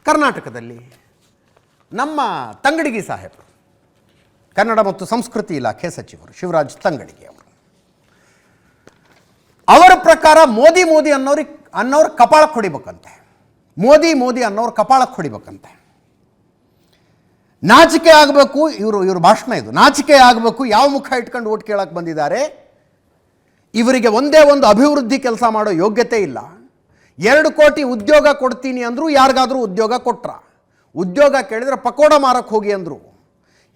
ಕರ್ನಾಟಕದಲ್ಲಿ ನಮ್ಮ ತಂಗಡಿಗಿ ಸಾಹೇಬರು, ಕನ್ನಡ ಮತ್ತು ಸಂಸ್ಕೃತಿ ಇಲಾಖೆ ಸಚಿವರು ಶಿವರಾಜ್ ತಂಗಡಿಗಿ ಅವರು, ಅವರ ಪ್ರಕಾರ ಮೋದಿ ಮೋದಿ ಅನ್ನೋರು ಕಪಾಳಕ್ಕೆ ಹೊಡಿಬೇಕಂತೆ. ಮೋದಿ ಅನ್ನೋರು ಕಪಾಳಕ್ಕೆ ಹೊಡಿಬೇಕಂತೆ. ನಾಚಿಕೆ ಆಗಬೇಕು, ಇವರು ಭಾಷಣ ಇದು. ನಾಚಿಕೆ ಆಗಬೇಕು, ಯಾವ ಮುಖ ಇಟ್ಕೊಂಡು ಓಟ್ ಕೇಳಕ್ಕೆ ಬಂದಿದ್ದಾರೆ, ಇವರಿಗೆ ಒಂದೇ ಒಂದು ಅಭಿವೃದ್ಧಿ ಕೆಲಸ ಮಾಡೋ ಯೋಗ್ಯತೆ ಇಲ್ಲ. 2 ಕೋಟಿ ಉದ್ಯೋಗ ಕೊಡ್ತೀನಿ ಅಂದರು, ಯಾರಿಗಾದರೂ ಉದ್ಯೋಗ ಕೊಟ್ರ? ಉದ್ಯೋಗ ಕೇಳಿದ್ರೆ ಪಕೋಡ ಮಾರಕ್ಕೆ ಹೋಗಿ ಅಂದರು.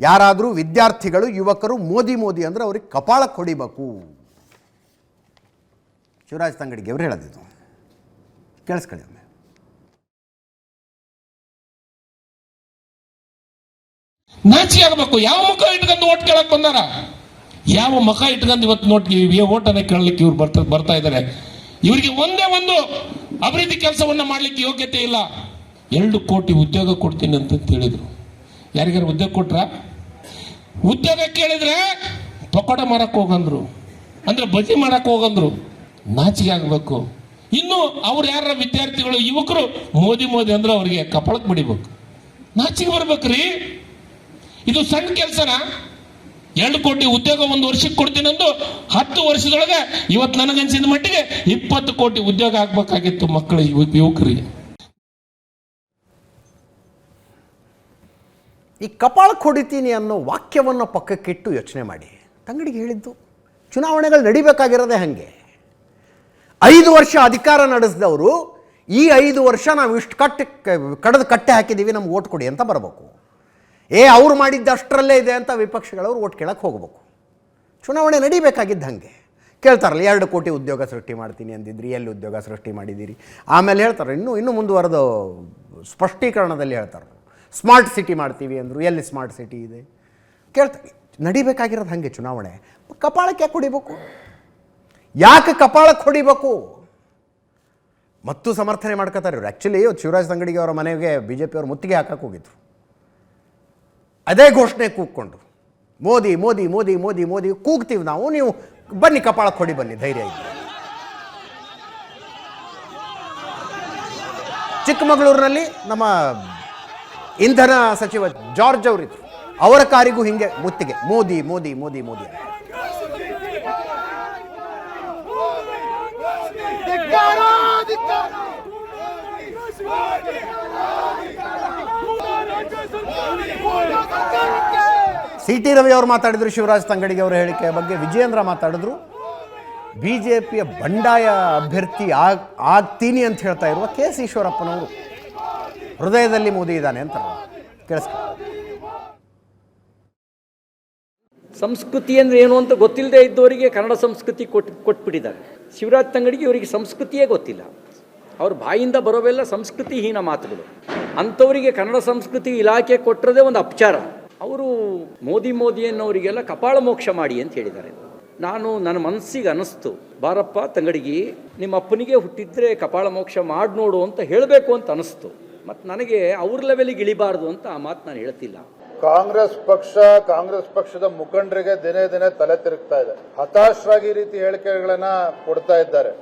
ಯಾರಾದರೂ ವಿದ್ಯಾರ್ಥಿಗಳು ಯುವಕರು ಮೋದಿ ಅಂದರೆ ಅವ್ರಿಗೆ ಕಪಾಳಕ್ಕೆ ಹೊಡಿಬೇಕು. ಶಿವರಾಜ್ ತಂಗಡಿಗೆ ಅವರು ಹೇಳೋದಿದ್ದು ಕೇಳಿಸ್ಕೊಳ್ಳಿ ಒಮ್ಮೆ. ನಾಚಿಕೆ ಆಗಬೇಕು. ಯಾವ ಮುಖ ಇಟ್ಕೊಂಡು ಓಟ್ ಕೇಳಕ್ ಬಂದಾರ? ಯಾವ ಮುಖ ಇಟ್ಕೊಂಡು ಇವತ್ತು ಓಟನ್ನ ಕೇಳಲಿಕ್ಕೆ ಇವ್ರು ಬರ್ತಾ ಇದ್ದಾರೆ. ಇವರಿಗೆ ಒಂದೇ ಒಂದು ಅಭಿವೃದ್ಧಿ ಕೆಲಸವನ್ನ ಮಾಡ್ಲಿಕ್ಕೆ ಯೋಗ್ಯತೆ ಇಲ್ಲ. 2 ಕೋಟಿ ಉದ್ಯೋಗ ಕೊಡ್ತೀನಿ ಅಂತ ಹೇಳಿದ್ರು. ಯಾರಿಗಾರು ಉದ್ಯೋಗ ಕೊಟ್ರ? ಉದ್ಯೋಗ ಕೇಳಿದ್ರೆ ಪಕೋಡ ಮಾರಕ್ ಹೋಗಂದ್ರು, ಅಂದ್ರೆ ಬಜಿ ಮಾಡಕ್ ಹೋಗಂದ್ರು. ನಾಚಿಕೆ ಆಗ್ಬೇಕು. ಇನ್ನು ಅವ್ರು ಯಾರ ವಿದ್ಯಾರ್ಥಿಗಳು ಯುವಕರು ಮೋದಿ ಅಂದ್ರೆ ಅವ್ರಿಗೆ ಕಪಾಳಕ್ಕೆ ಬಿಡಿಬೇಕು. ನಾಚಿಕೆ ಬರ್ಬೇಕ್ರಿ. ಇದು ಸಣ್ಣ ಕೆಲಸನ? 2 ಕೋಟಿ ಉದ್ಯೋಗ 1 ವರ್ಷಕ್ಕೆ ಕೊಡ್ತೀನಂದು 10 ವರ್ಷದೊಳಗೆ ಇವತ್ತು ನನಗನ್ಸಿದ ಮಟ್ಟಿಗೆ 20 ಕೋಟಿ ಉದ್ಯೋಗ ಆಗ್ಬೇಕಾಗಿತ್ತು ಮಕ್ಕಳು ಯುವಕರಿಗೆ. ಈ ಕಪಾಳಕ್ಕೆ ಹೊಡಿತೀನಿ ಅನ್ನೋ ವಾಕ್ಯವನ್ನು ಪಕ್ಕಕ್ಕಿಟ್ಟು ಯೋಚನೆ ಮಾಡಿ. ತಂಗಡಿಗೆ ಹೇಳಿದ್ದು ಚುನಾವಣೆಗಳು ನಡಿಬೇಕಾಗಿರೋದೇ ಹಾಗೆ. 5 ವರ್ಷ ಅಧಿಕಾರ ನಡೆಸಿದವರು ಈ 5 ವರ್ಷ ನಾವು ಇಷ್ಟು ಕಡದು ಕಟ್ಟೆ ಹಾಕಿದ್ದೀವಿ, ನಮ್ಗೆ ಓಟ್ ಕೊಡಿ ಅಂತ ಬರಬೇಕು. ಅವ್ರು ಮಾಡಿದ್ದು ಅಷ್ಟರಲ್ಲೇ ಇದೆ ಅಂತ ವಿಪಕ್ಷಗಳವ್ರು ಓಟ್ ಕೇಳಕ್ಕೆ ಹೋಗಬೇಕು. ಚುನಾವಣೆ ನಡಿಬೇಕಾಗಿದ್ದು ಹಾಗೆ. ಕೇಳ್ತಾರಲ್ಲ, 2 ಕೋಟಿ ಉದ್ಯೋಗ ಸೃಷ್ಟಿ ಮಾಡ್ತೀನಿ ಅಂದಿದ್ರಿ, ಎಲ್ಲಿ ಉದ್ಯೋಗ ಸೃಷ್ಟಿ ಮಾಡಿದ್ದೀರಿ? ಆಮೇಲೆ ಹೇಳ್ತಾರೆ, ಇನ್ನೂ ಮುಂದುವರೆದ ಸ್ಪಷ್ಟೀಕರಣದಲ್ಲಿ ಹೇಳ್ತಾರೆ, ಸ್ಮಾರ್ಟ್ ಸಿಟಿ ಮಾಡ್ತೀವಿ ಅಂದರು. ಎಲ್ಲಿ ಸ್ಮಾರ್ಟ್ ಸಿಟಿ ಇದೆ? ಕೇಳ್ತಾರೆ. ನಡಿಬೇಕಾಗಿರೋದು ಹಾಗೆ ಚುನಾವಣೆ. ಕಪಾಳಕ್ಕೆ ಯಾಕೆ ಹೊಡಿಬೇಕು? ಯಾಕೆ ಕಪಾಳಕ್ಕೆ ಹೊಡಿಬೇಕು? ಮತ್ತು ಸಮರ್ಥನೆ ಮಾಡ್ಕೋತಾರೆ ಇವರು. ಆ್ಯಕ್ಚುಲಿ ಶಿವರಾಜ್ ತಂಗಡಿಗೆ ಅವರ ಮನೆಗೆ BJP ಅವರು ಮುತ್ತಿಗೆ ಹಾಕಕ್ಕೆ ಹೋಗಿದ್ರು. ಅದೇ ಘೋಷಣೆ ಕೂಗ್ಕೊಂಡು ಮೋದಿ ಕೂಗ್ತೀವಿ ನಾವು, ನೀವು ಬನ್ನಿ ಕಪಾಳಕ್ಕೆ ಹೊಡಿ ಬನ್ನಿ, ಧೈರ್ಯ ಇದೆ. ಚಿಕ್ಕಮಗಳೂರಿನಲ್ಲಿ ನಮ್ಮ ಇಂಧನ ಸಚಿವ ಜಾರ್ಜ್ ಅವರಿದ್ರು. ಅವರ ಕಾರಿಗೂ ಹಿಂಗೆ ಮುತ್ತಿಗೆ, ಮೋದಿ CT ರವಿ ಅವರು ಮಾತಾಡಿದ್ರು ಶಿವರಾಜ್ ತಂಗಡಿಗೆ ಅವರ ಹೇಳಿಕೆಯ ಬಗ್ಗೆ. ವಿಜಯೇಂದ್ರ ಮಾತಾಡಿದ್ರು. BJPಯ ಬಂಡಾಯ ಅಭ್ಯರ್ಥಿ ಆಗ್ತೀನಿ ಅಂತ ಹೇಳ್ತಾ ಇರುವ KS ಈಶ್ವರಪ್ಪನವರು ಹೃದಯದಲ್ಲಿ ಮೋದಿ ಇದ್ದಾನೆ ಅಂತ ಕೇಳಿಸ್ಕೊ. ಸಂಸ್ಕೃತಿ ಅಂದರೆ ಏನು ಅಂತ ಗೊತ್ತಿಲ್ಲದೆ ಇದ್ದವರಿಗೆ ಕನ್ನಡ ಸಂಸ್ಕೃತಿ ಕೊಟ್ಬಿಟ್ಟಿದ್ದಾರೆ. ಶಿವರಾಜ್ ತಂಗಡಿಗೆ ಇವರಿಗೆ ಸಂಸ್ಕೃತಿಯೇ ಗೊತ್ತಿಲ್ಲ. ಅವ್ರ ಬಾಯಿಂದ ಬರೋವೆಲ್ಲ ಸಂಸ್ಕೃತಿಹೀನ ಮಾತುಗಳು. ಅಂಥವರಿಗೆ ಕನ್ನಡ ಸಂಸ್ಕೃತಿ ಇಲಾಖೆ ಕೊಟ್ಟಿರೋದೇ ಒಂದು ಅಪಚಾರ. ಅವರು ಮೋದಿ ಅನ್ನೋರಿಗೆಲ್ಲ ಕಪಾಳ ಮೋಕ್ಷ ಮಾಡಿ ಅಂತ ಹೇಳಿದ್ದಾರೆ. ನನ್ನ ಮನಸ್ಸಿಗೆ ಅನ್ನಿಸ್ತು, ಬಾರಪ್ಪ ತಂಗಡಿಗಿ, ನಿಮ್ಮ ಅಪ್ಪನಿಗೆ ಹುಟ್ಟಿದ್ರೆ ಕಪಾಳ ಮೋಕ್ಷ ಮಾಡಿ ನೋಡು ಅಂತ ಹೇಳಬೇಕು ಅಂತ ಅನಿಸ್ತು. ಮತ್ತು ನನಗೆ ಅವ್ರ ಲೆವೆಲಿಗೆ ಇಳಿಬಾರ್ದು ಅಂತ ಆ ಮಾತು ನಾನು ಹೇಳ್ತಿಲ್ಲ. ಕಾಂಗ್ರೆಸ್ ಪಕ್ಷದ ಮುಖಂಡರಿಗೆ ದಿನೇ ತಲೆ ತಿರುಗ್ತಾ ಇದೆ. ಹತಾಶರಾಗಿ ಈ ರೀತಿ ಹೇಳಿಕೆಗಳನ್ನ ಕೊಡ್ತಾ ಇದ್ದಾರೆ.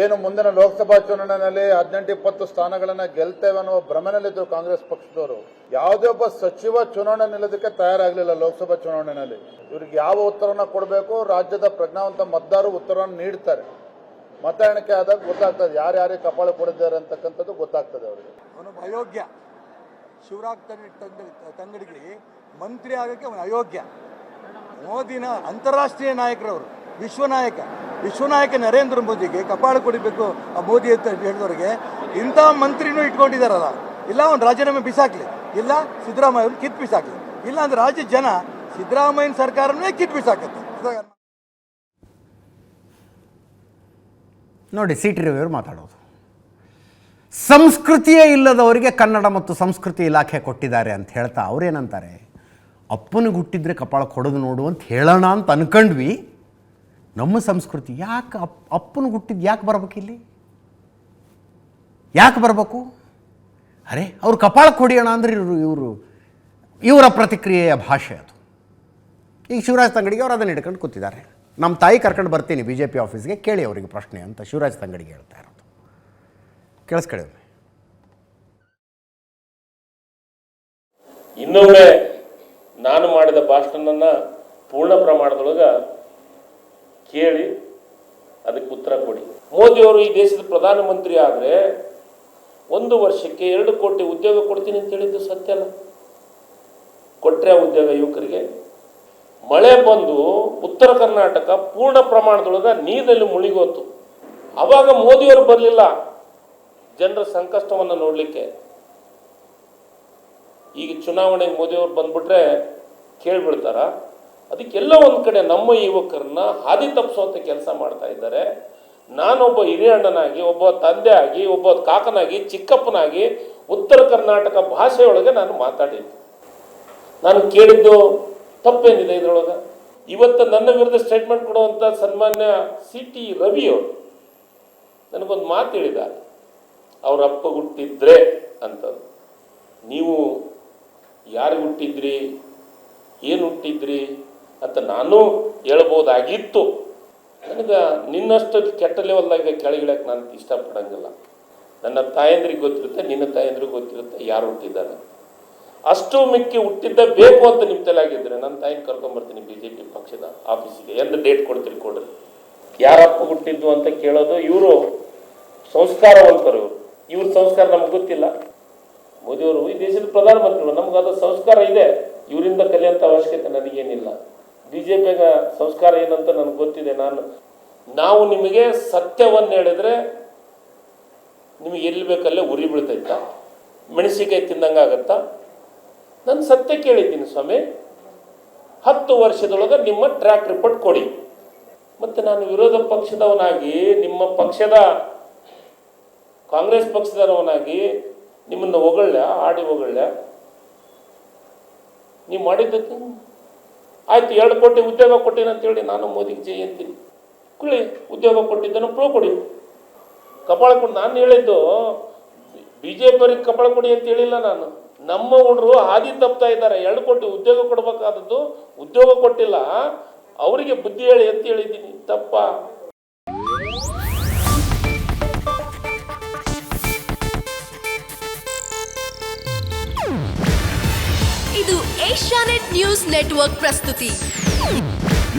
ಏನು ಮುಂದಿನ ಲೋಕಸಭಾ ಚುನಾವಣೆಯಲ್ಲಿ 18-20 ಸ್ಥಾನಗಳನ್ನ ಗೆಲ್ತೇವೆ ಅನ್ನೋ ಭ್ರಮೆನಲ್ಲಿದ್ದು ಕಾಂಗ್ರೆಸ್ ಪಕ್ಷದವರು ಯಾವುದೇ ಒಬ್ಬ ಸಚಿವ ಚುನಾವಣೆ ನಿಲ್ಲೋದಕ್ಕೆ ತಯಾರಾಗಲಿಲ್ಲ. ಲೋಕಸಭಾ ಚುನಾವಣೆಯಲ್ಲಿ ಇವ್ರಿಗೆ ಯಾವ ಉತ್ತರವನ್ನ ಕೊಡಬೇಕು, ರಾಜ್ಯದ ಪ್ರಜ್ಞಾವಂತ ಮತದಾರರು ಉತ್ತರವನ್ನು ನೀಡ್ತಾರೆ. ಮತ ಎಣಿಕೆ ಆದಾಗ ಗೊತ್ತಾಗ್ತದೆ ಯಾರ್ಯಾರಿಗೆ ಕಪಾಳ ಕೊಡಿದ್ದಾರೆ ಅಂತಕ್ಕಂಥದ್ದು ಗೊತ್ತಾಗ್ತದೆ ಅವರಿಗೆ. ಅವನೊಬ್ಬ ಅಯೋಗ್ಯ. ಶಿವರಾಜ್ ತಂಗಡಿಗೆ ಮಂತ್ರಿ ಆಗಕ್ಕೆ ಅವನು ಅಯೋಗ್ಯ. ಮೋದಿನ ಅಂತಾರಾಷ್ಟ್ರೀಯ ನಾಯಕರವರು, ವಿಶ್ವನಾಯಕ ನರೇಂದ್ರ ಮೋದಿಗೆ ಕಪಾಳ ಕೊಡಬೇಕು ಆ ಮೋದಿ ಅಂತ ಹೇಳಿದವರಿಗೆ ಇಂಥ ಮಂತ್ರಿನೂ ಇಟ್ಕೊಂಡಿದ್ದಾರಲ್ಲ. ಇಲ್ಲ ಅವ್ನು ರಾಜೀನಾಮೆ ಬಿಸಾಕ್ಲಿ, ಇಲ್ಲ ಸಿದ್ದರಾಮಯ್ಯ ಅವ್ರನ್ನ ಕಿತ್ತು ಬಿಸಾಕ್ಲಿ, ಇಲ್ಲ ಅಂದ್ರೆ ರಾಜ್ಯ ಜನ ಸಿದ್ದರಾಮಯ್ಯನ ಸರ್ಕಾರನೇ ಕಿತ್ತು ಬಿಸಾಕತ್ತೆ. ನೋಡಿ, CT ರವಿ ಅವರು ಮಾತಾಡೋದು. ಸಂಸ್ಕೃತಿಯೇ ಇಲ್ಲದವರಿಗೆ ಕನ್ನಡ ಮತ್ತು ಸಂಸ್ಕೃತಿ ಇಲಾಖೆ ಕೊಟ್ಟಿದ್ದಾರೆ ಅಂತ ಹೇಳ್ತಾ ಅವ್ರೇನಂತಾರೆ, ಅಪ್ಪನಿಗೆ ಹುಟ್ಟಿದ್ರೆ ಕಪಾಳಕ್ಕೆ ಹೊಡೆದು ನೋಡು ಅಂತ ಹೇಳೋಣ ಅಂತ ಅನ್ಕೊಂಡ್ವಿ. ನಮ್ಮ ಸಂಸ್ಕೃತಿ ಯಾಕೆ ಅಪ್ಪನಿಗೆ ಹುಟ್ಟಿದ್ದು ಯಾಕೆ ಬರ್ಬೇಕು ಇಲ್ಲಿ? ಯಾಕೆ ಬರಬೇಕು? ಅವ್ರು ಕಪಾಳಕ್ಕೆ ಹೊಡಿಯೋಣ ಅಂದರೆ ಇವರ ಪ್ರತಿಕ್ರಿಯೆಯ ಭಾಷೆ ಅದು. ಈಗ ಶಿವರಾಜ್ ತಂಗಡಿಗೆ ಅವರು ಅದನ್ನು ಹಿಡ್ಕೊಂಡು ಕೂತಿದ್ದಾರೆ. ನಮ್ಮ ತಾಯಿ ಕರ್ಕೊಂಡು ಬರ್ತೀನಿ BJP ಆಫೀಸ್ಗೆ, ಕೇಳಿ ಅವರಿಗೆ ಪ್ರಶ್ನೆ ಅಂತ ಶಿವರಾಜ್ ತಂಗಡಿಗೆ ಹೇಳ್ತಾ ಇರೋದು. ಕೇಳಿಸ್ಕೊಳ್ಳಿ. ಇನ್ನೊಮ್ಮೆ ನಾನು ಮಾಡಿದ ಭಾಷಣನ ಪೂರ್ಣ ಪ್ರಮಾಣದೊಳಗೆ ಕೇಳಿ ಅದಕ್ಕೆ ಉತ್ತರ ಕೊಡಿ. ಮೋದಿಯವರು ಈ ದೇಶದ ಪ್ರಧಾನಮಂತ್ರಿ ಆದರೆ 1 ವರ್ಷಕ್ಕೆ 2 ಕೋಟಿ ಉದ್ಯೋಗ ಕೊಡ್ತೀನಿ ಅಂತ ಹೇಳಿದ್ದು ಸತ್ಯ ಅಲ್ಲ? ಕೊಟ್ಟರೆ ಉದ್ಯೋಗ ಯುವಕರಿಗೆ? ಮಳೆ ಬಂದು ಉತ್ತರ ಕರ್ನಾಟಕ ಪೂರ್ಣ ಪ್ರಮಾಣದೊಳಗೆ ನೀರಿನಲ್ಲಿ ಮುಳುಗೋತು. ಆವಾಗ ಮೋದಿಯವರು ಬರಲಿಲ್ಲ ಜನರ ಸಂಕಷ್ಟವನ್ನು ನೋಡಲಿಕ್ಕೆ. ಈಗ ಚುನಾವಣೆಗೆ ಮೋದಿಯವರು ಬಂದ್ಬಿಟ್ರೆ ಕೇಳಿಬಿಡ್ತಾರ? ಅದಕ್ಕೆಲ್ಲ ಒಂದು ಕಡೆ ನಮ್ಮ ಯುವಕರನ್ನ ಹಾದಿ ತಪ್ಪಿಸುವಂಥ ಕೆಲಸ ಮಾಡ್ತಾ ಇದ್ದಾರೆ. ನಾನೊಬ್ಬ ಹಿರಿಯ ಅಣ್ಣನಾಗಿ, ಒಬ್ಬ ತಂದೆ ಆಗಿ, ಒಬ್ಬ ಕಾಕನಾಗಿ, ಚಿಕ್ಕಪ್ಪನಾಗಿ ಉತ್ತರ ಕರ್ನಾಟಕ ಭಾಷೆಯೊಳಗೆ ನಾನು ಮಾತಾಡಿದ್ದೆ. ನಾನು ಕೇಳಿದ್ದು ತಪ್ಪೇನಿದೆ ಇದರೊಳಗೆ? ಇವತ್ತು ನನ್ನ ವಿರುದ್ಧ ಸ್ಟೇಟ್ಮೆಂಟ್ ಕೊಡುವಂಥ ಸನ್ಮಾನ್ಯ CT ರವಿಯವರು ನನಗೊಂದು ಮಾತು ಹೇಳಿದ್ದಾರೆ, ಅವ್ರ ಅಪ್ಪ ಹುಟ್ಟಿದ್ರೆ ಅಂತ. ನೀವು ಯಾರು ಹುಟ್ಟಿದ್ರಿ, ಏನು ಹುಟ್ಟಿದ್ರಿ ಅಂತ ನಾನು ಹೇಳ್ಬೋದಾಗಿತ್ತು. ನನಗೆ ನಿನ್ನಷ್ಟು ಕೆಟ್ಟ ಲೆವೆಲ್ದಾಗ ಕೆಳಗಿಳಕ್ಕೆ ನಾನು ಇಷ್ಟಪಡಂಗಿಲ್ಲ. ನನ್ನ ತಾಯಂದ್ರಿಗೆ ಗೊತ್ತಿರುತ್ತೆ, ನಿನ್ನ ತಾಯಂದ್ರಿಗೆ ಗೊತ್ತಿರುತ್ತೆ ಯಾರು ಹುಟ್ಟಿದ್ದಾರೆ. ಅಷ್ಟು ಮಿಕ್ಕಿ ಹುಟ್ಟಿದ್ದ ಬೇಕು ಅಂತ ನಿಮ್ಮ ತಲೆಯಾಗಿದ್ರೆ ನನ್ನ ತಾಯಿನ ಕರ್ಕೊಂಬರ್ತೀನಿ BJP ಪಕ್ಷದ ಆಫೀಸಿಗೆ. ಎಂದು ಡೇಟ್ ಕೊಡ್ತೀರಿ ಕೊಡ್ರಿ. ಯಾರಪ್ಪ ಹುಟ್ಟಿದ್ದು ಅಂತ ಕೇಳೋದು. ಇವರು ಸಂಸ್ಕಾರವಂತರು, ಇವ್ರ ಸಂಸ್ಕಾರ ನಮ್ಗೆ ಗೊತ್ತಿಲ್ಲ. ಮೋದಿಯವರು ಈ ದೇಶದ ಪ್ರಧಾನಮಂತ್ರಿಗಳು, ನಮ್ಗೆ ಅದು ಸಂಸ್ಕಾರ ಇದೆ, ಇವರಿಂದ ಕಲಿಯೋಂಥ ಅವಶ್ಯಕತೆ ನನಗೇನಿಲ್ಲ. BJPಗ ಸಂಸ್ಕಾರ ಏನಂತ ನನಗೆ ಗೊತ್ತಿದೆ. ನಾವು ನಿಮಗೆ ಸತ್ಯವನ್ನು ಹೇಳಿದ್ರೆ ನಿಮಗೆ ಎಲ್ಲಿ ಬೇಕಲ್ಲೇ ಉರಿ ಬೀಳ್ತೈತಾ, ಮೆಣಸಿಕಾಯಿ ತಿಂದಂಗಾಗತ್ತಾ? ನಾನು ಸತ್ಯ ಕೇಳಿದ್ದೀನಿ ಸ್ವಾಮಿ. 10 ವರ್ಷದೊಳಗೆ ನಿಮ್ಮ ಟ್ರ್ಯಾಕ್ ರಿಪೋರ್ಟ್ ಕೊಡಿ. ಮತ್ತು ನಾನು ವಿರೋಧ ಪಕ್ಷದವನಾಗಿ, ನಿಮ್ಮ ಪಕ್ಷದ ಕಾಂಗ್ರೆಸ್ ಪಕ್ಷದವನಾಗಿ ನಿಮ್ಮನ್ನು ಆಡಿ ಹೊಗಳ್ಳ? ನೀವು ಮಾಡಿದ್ದಕ್ಕೆ ಆಯ್ತು, 2 ಕೋಟಿ ಉದ್ಯೋಗ ಕೊಟ್ಟಿನ ಅಂತೇಳಿ ನಾನು ಮೋದಿಗೆ ಜೈ ಅಂತೀನಿ. ಕುಳಿ ಉದ್ಯೋಗ ಕೊಟ್ಟಿದ್ದನ್ನು ಪ್ರೋ ಕೊಡಿ, ಕಪಾಳ ಕೊಡಿ. ನಾನು ಹೇಳಿದ್ದು BJP ಅವರಿಗೆ ಕಪಾಳ ಕೊಡಿ ಅಂತ ಹೇಳಿಲ್ಲ ನಾನು. ನಮ್ಮ ಹುಡುಗರು ಹಾದಿ ತಪ್ತಾ ಇದ್ದಾರೆ. 2 ಕೋಟಿ ಉದ್ಯೋಗ ಕೊಡಬೇಕಾದದ್ದು ಉದ್ಯೋಗ ಕೊಟ್ಟಿಲ್ಲ, ಅವರಿಗೆ ಬುದ್ಧಿ ಹೇಳಿ ಅಂತ ಹೇಳಿದ್ದೀನಿ. ತಪ್ಪ? ಇದು ಏಷ್ಯಾನೆಟ್ ನ್ಯೂಸ್ ನೆಟ್ವರ್ಕ್ ಪ್ರಸ್ತುತಿ.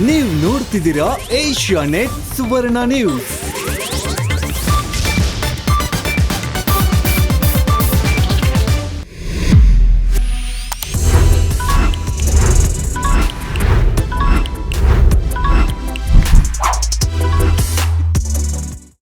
ನೀವು ನೋಡ್ತಿದ್ದೀರಾ ಏಷ್ಯಾನೆಟ್ ಸುವರ್ಣ ನ್ಯೂಸ್.